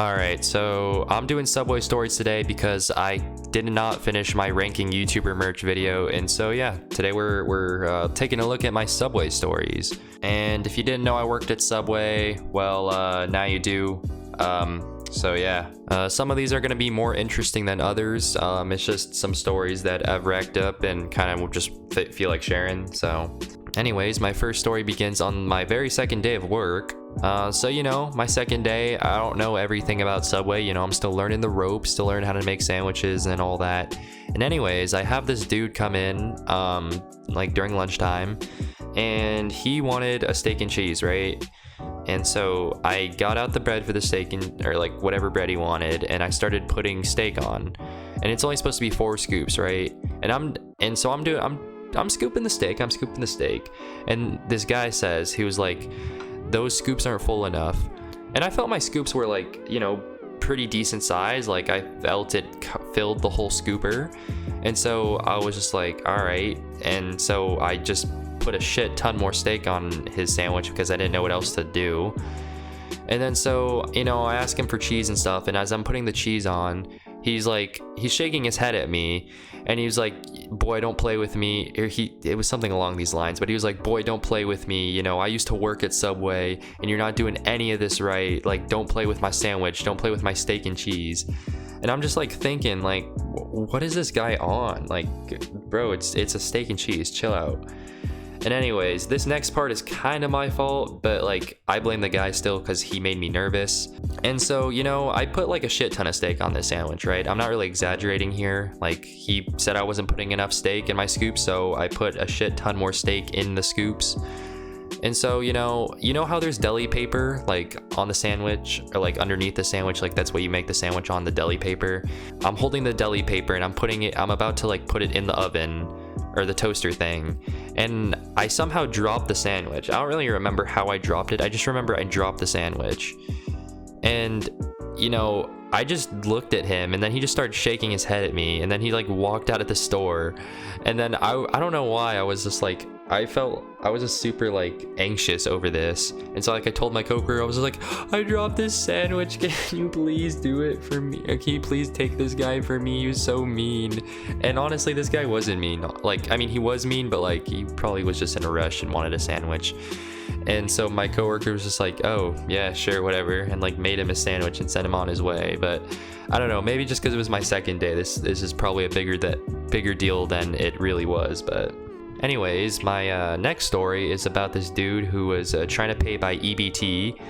Alright, so I'm doing Subway stories today because I did not finish my ranking YouTuber merch video, and so yeah, today we're taking a look at my Subway stories. And if you didn't know I worked at Subway, well, now you do. So yeah, some of these are going to be more interesting than others. It's just some stories that I've racked up and kind of just feel like sharing. So anyways, my first story begins on my very second day of work. So you know, my second day, I don't know everything about Subway. You know, I'm still learning the ropes, still learning how to make sandwiches and all that. And anyways, I have this dude come in like during lunchtime, and he wanted a steak and cheese, right? And so I got out the bread for the steak, or like whatever bread he wanted, and I started putting steak on. And it's only supposed to be 4 scoops, right? I'm scooping the steak, and this guy says, he was like, those scoops aren't full enough. And I felt my scoops were like, you know, pretty decent size. Like I felt it filled the whole scooper. And so I was just like, all right. And so I just put a shit ton more steak on his sandwich because I didn't know what else to do. And then so, you know, I asked him for cheese and stuff, and as I'm putting the cheese on, he's shaking his head at me, and he was like, boy, don't play with me. Or it was something along these lines, but he was like, boy, don't play with me. You know, I used to work at Subway, and you're not doing any of this right. Like, don't play with my sandwich. Don't play with my steak and cheese. And I'm just like thinking, like, what is this guy on? Like, bro, it's a steak and cheese. Chill out. And anyways, this next part is kind of my fault, but like I blame the guy still because he made me nervous. And so, you know, I put like a shit ton of steak on this sandwich, right? I'm not really exaggerating here. Like he said I wasn't putting enough steak in my scoops, so I put a shit ton more steak in the scoops. And so, you know how there's deli paper like on the sandwich, or like underneath the sandwich, like that's what you make the sandwich on, the deli paper. I'm holding the deli paper and I'm about to like put it in the oven or the toaster thing, and I somehow dropped the sandwich. I don't really remember how I dropped it. I just remember I dropped the sandwich. And you know, I just looked at him, and then he just started shaking his head at me, and then he like walked out of the store. And then I don't know why, I was just like, I was just super like anxious over this. And so like I told my coworker, I was like, I dropped this sandwich, can you please do it for me? Or can you please take this guy for me? He was so mean. And honestly, this guy wasn't mean. Like, I mean, he was mean, but like he probably was just in a rush and wanted a sandwich. And so my coworker was just like, oh yeah, sure, whatever, and like made him a sandwich and sent him on his way. But I don't know, maybe just because it was my second day, this is probably a bigger deal than it really was. But anyways, my next story is about this dude who was trying to pay by EBT.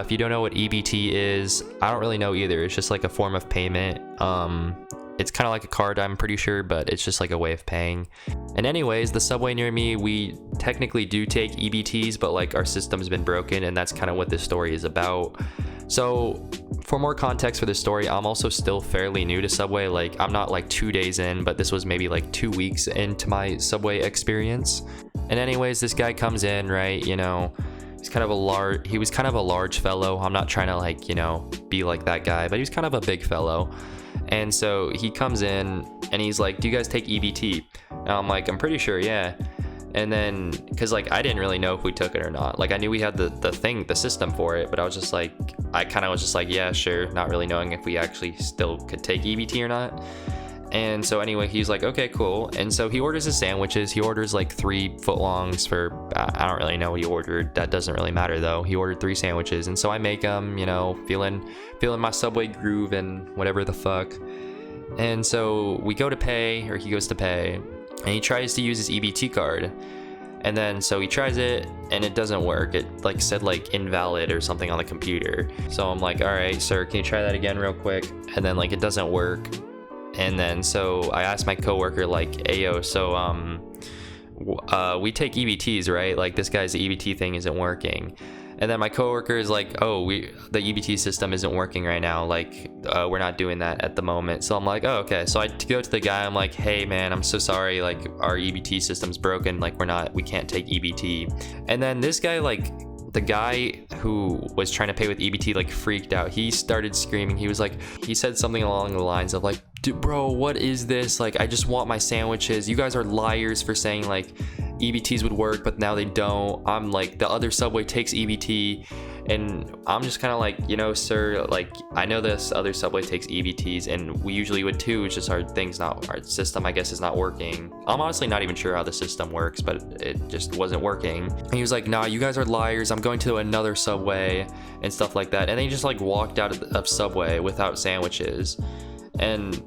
If you don't know what EBT is, I don't really know either. It's just like a form of payment. It's kind of like a card, I'm pretty sure, but it's just like a way of paying. And anyways, the Subway near me, we technically do take EBTs, but like our system's been broken, and that's kind of what this story is about. So for more context for this story, I'm also still fairly new to Subway. Like I'm not like 2 days in, but this was maybe like 2 weeks into my Subway experience. And anyways, this guy comes in, right? You know, he was kind of a large fellow. I'm not trying to like, you know, be like that guy, but he was kind of a big fellow. And so he comes in and he's like, do you guys take EBT? And I'm like, I'm pretty sure, yeah. And then, cause like I didn't really know if we took it or not. Like I knew we had the system for it, but I kind of was just like, yeah, sure, not really knowing if we actually still could take EBT or not. And so anyway, he's like, okay, cool. And so he orders his sandwiches. He orders like 3 footlongs for, I don't really know what he ordered. That doesn't really matter though. He ordered 3 sandwiches. And so I make them, you know, feeling my Subway groove and whatever the fuck. And so we go to pay, or he goes to pay, and he tries to use his EBT card. And then so he tries it and it doesn't work. It like said like invalid or something on the computer. So I'm like, all right, sir, can you try that again real quick? And then like it doesn't work. And then so I asked my coworker like, ayo, so we take EBTs, right? Like this guy's EBT thing isn't working. And then my coworker is like, oh, the EBT system isn't working right now. Like, we're not doing that at the moment. So I'm like, oh, okay. So I go to the guy. I'm like, hey, man, I'm so sorry. Like, our EBT system's broken. Like, we can't take EBT. And then this guy, like, the guy who was trying to pay with EBT, like, freaked out. He started screaming. He said something along the lines of, like, dude, bro, what is this? Like, I just want my sandwiches. You guys are liars for saying, like, EBTs would work, but now they don't. I'm like, the other subway takes EBT, and I'm just kind of like, you know, sir, like, I know this other subway takes EBTs, and we usually would too. It's just our system, I guess, is not working. I'm honestly not even sure how the system works, but it just wasn't working. And he was like, nah, you guys are liars. I'm going to another subway and stuff like that. And then he just like walked out of Subway without sandwiches. And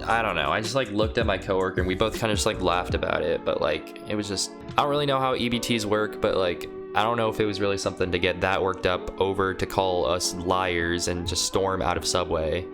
I don't know, I just like looked at my coworker and we both kind of just like laughed about it, but like it was just, I don't really know how EBTs work, but like I don't know if it was really something to get that worked up over to call us liars and just storm out of Subway.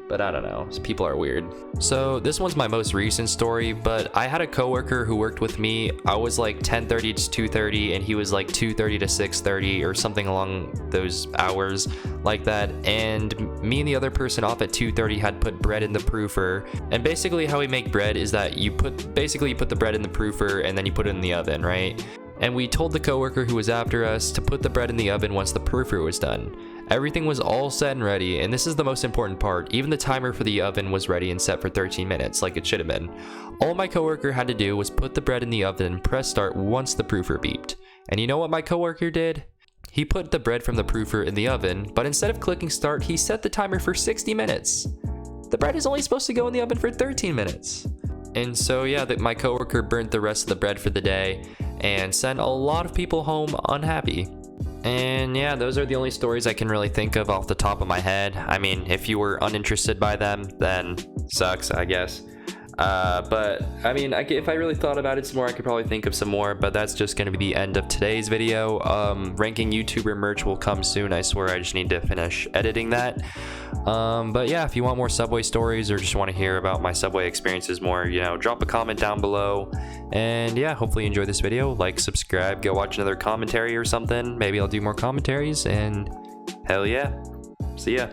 But I don't know, people are weird. So this one's my most recent story, but I had a coworker who worked with me. I was like 10:30 to 2:30 and he was like 2:30 to 6:30 or something along those hours like that. And me and the other person off at 2:30 had put bread in the proofer. And basically how we make bread is that you put the bread in the proofer and then you put it in the oven, right? And we told the coworker who was after us to put the bread in the oven once the proofer was done. Everything was all set and ready, and this is the most important part. Even the timer for the oven was ready and set for 13 minutes, like it should have been. All my coworker had to do was put the bread in the oven and press start once the proofer beeped. And you know what my coworker did? He put the bread from the proofer in the oven, but instead of clicking start, he set the timer for 60 minutes. The bread is only supposed to go in the oven for 13 minutes. And so yeah, my coworker burnt the rest of the bread for the day and sent a lot of people home unhappy. And yeah, those are the only stories I can really think of off the top of my head. I mean, if you were uninterested by them, then sucks, I guess. But I mean, if I really thought about it some more, I could probably think of some more, but that's just going to be the end of today's video. Ranking YouTuber merch will come soon. I swear, I just need to finish editing that. But yeah, if you want more Subway stories or just want to hear about my Subway experiences more, you know, drop a comment down below. And yeah, hopefully you enjoyed this video. Like, subscribe, go watch another commentary or something. Maybe I'll do more commentaries, and hell yeah. See ya.